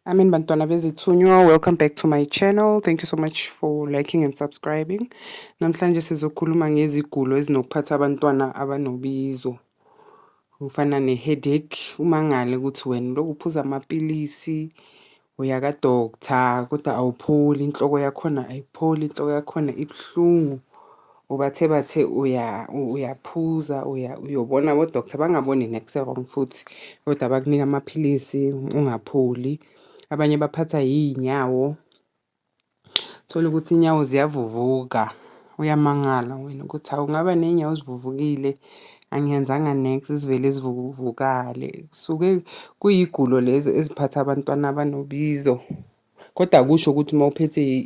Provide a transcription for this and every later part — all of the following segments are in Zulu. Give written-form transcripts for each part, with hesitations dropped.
Bantwana bezithunywa, welcome back to my channel. Thank you so much for liking and subscribing. Namhlanje sizokhuluma ngezigulo ezinokuphatha abantwana abanobizo. Kufana ne-headache, umangale ukuthi wena lokhu uphuza amapilisi uya doctor kodwa awupholi, inhloko yakhona ayipholi, inhloko yakhona ibuhlungu. Bathe uyaphuza uyobona doctor bangaboni next wrong futhi kodwa bakunika amapilisi ungapholi. Abanye baphatha yinyawo, thola ukuthi inyawo ziyavuvuka, uyamangala wena ukuthi awungaba ney'nyawo ezivuvukile, angiyenzanga next zivele zivuvukale. Kusuke kuyigulo lezi eziphatha abantwana abanobizo. Kodwa akusho ukuthi uma uphethe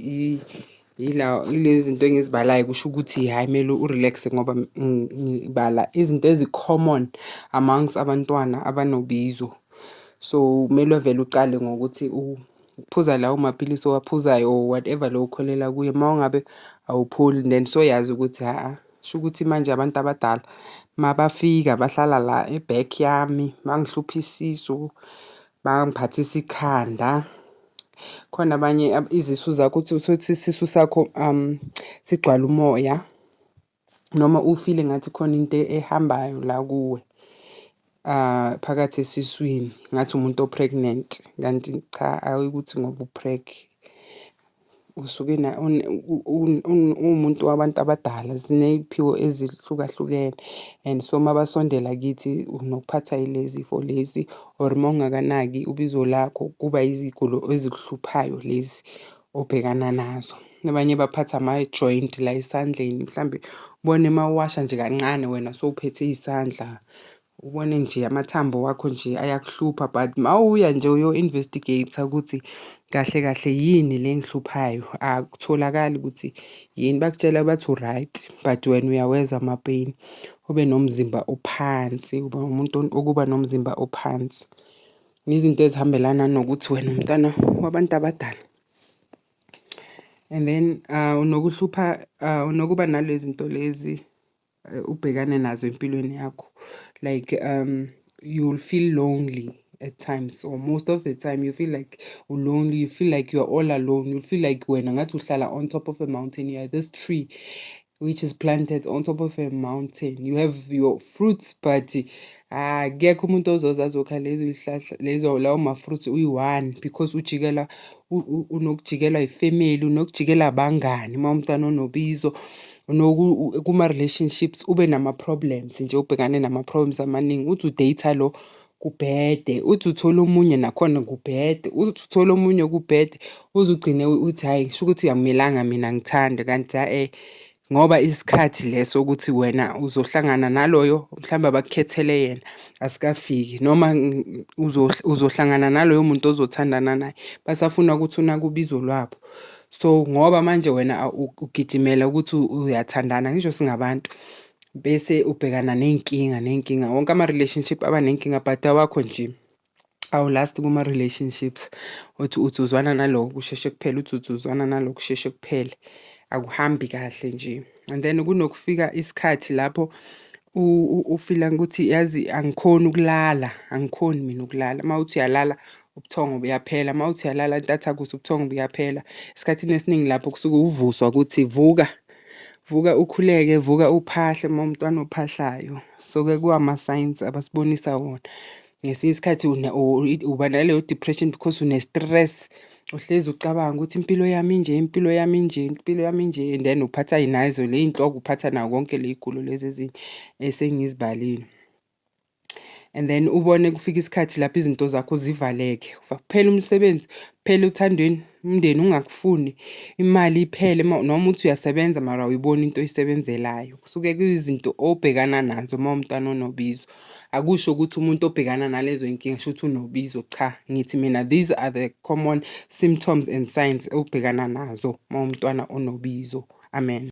ilezi zinto engizibalayo kusho ukuthi hhayi kumele urelaxe ngoba ngibala izinto ezi-common amongst abantwana abanobizo. So kumele vele ucale ngokuthi uphuza lawo mapilisi owaphuzayo or whatever lo ukholela kuye. Uma ungabe awupholi then soyazi ukuthi sho ukuthi manje abantu abadala mabafika bahlala la e-back yami, bangihlupha isisu, bangiphathisa ikhanda. Khona abanye izisu zakho uthi isisu sakho sigcwala umoya noma ufile ngathi khona into ehambayo la kuwe phakathi esiswini ngathi umuntu o-pregnant kanti cha awukuthi ngoba usuke uwumuntu wabantu abadala, ziney'phiwo ezihlukahlukene and so mabasondela kithi unokuphatha yilezi zifo lezi or uma ungakanaki ubizo lakho kuba izigulo ezikuhluphayo lezi obhekana nazo. Abanye baphatha ama-joint la esandleni, mhlambe ubone mawuwasha nje kancane wena sowuphethe isandla, ubone nje amathambo wakho nje ayakuhlupha but mawuya nje uyo-investigate-a ukuthi kahle kahle yini le engihluphayo akutholakali ukuthi yini, bakutshela bathi u-right but wena uyawezwa ama-pain, ube nomzimba ophansi, uba umuntu okuba nomzimba ophansi. Izinto ezihambelana nokuthi wena umntwana wabantu abadala. And then unokuba nalezi zinto lezi ubhekane nazo empilweni yakho, like you'll feel lonely at times or most of the time you feel like lonely, you feel like you're all alone, you feel like wena ngathi uhlala on top of a mountain, you are this tree which is planted on top of a mountain, you have your fruits but akekho umuntu ozoza azokha lezo yihlahla lawo ma-fruits uyi-one because ujikela unokujikelwa ifamily, unokujikelwa abangani uma umntwana onobizo. Kuma-relationships ube nama-problems nje ubhekane nama-problems amaningi, uthi udeyitha lo kubhede, uthi uthole omunye nakhona kubhede, uthi uthole omunye kubhede, uze ugcine uthi hhayi sho ukuthi akumelanga mina ngithande kanti ngoba isikhathi leso ukuthi wena uzohlangana naloyo mhlawumbe abakukhethele yena asikafiki noma uzohlangana naloyo muntu ozothandana naye basafuna ukuthi unake ubizo lwabo. So ngoba manje wena ugijimela ukuthi uyathandana ngisho singabantu bese ubhekana ney'nkinga. Wonke ama-relationship abanenkinga but awakho nje awulasti kuma-relationships. Uthi uzwana nalo kusheshe kuphele, uthi uzwana nalo kusheshe kuphele, akuhambi kahle nje. And then kunokufika isikhathi lapho ufila ukuthi yazi angikhoni mina ukulala. Uma uthi uyalala ubuthongo buyaphela, uma uthi uyalala intathakusa ubuthongo buyaphela. Esikhathini esiningi lapho kusuke uvuswa ukuthi vuka ukhuleke, vuka uphahla uma umntwana ophahlayo. So-ke kuwama-signs abasibonisa wona. Ngesinye isikhathi uba naleyo depression because une-stress, uhlezi ucabanga ukuthi impilo yami inje and then uphatha nazo ley'nhloko, uphatha nayo konke ley'gulo lezi esengizibalile. And then ubone kufika isikhathi lapho izinto zakho zivaleke, kuphela umsebenzi, kuphela uthandweni, umndeni ungakufuni, imali iphele noma uthi uyasebenza mara awuyiboni into oyisebenzelayo. Kusuke kuyizinto obhekana nazo uma umntwana onobizo. Akusho ukuthi umuntu obhekana nalezo y'nkinga shuthi unobizo, cha, ngithi mina these are the common symptoms and signs obhekana nazo uma umntwana onobizo. Amen.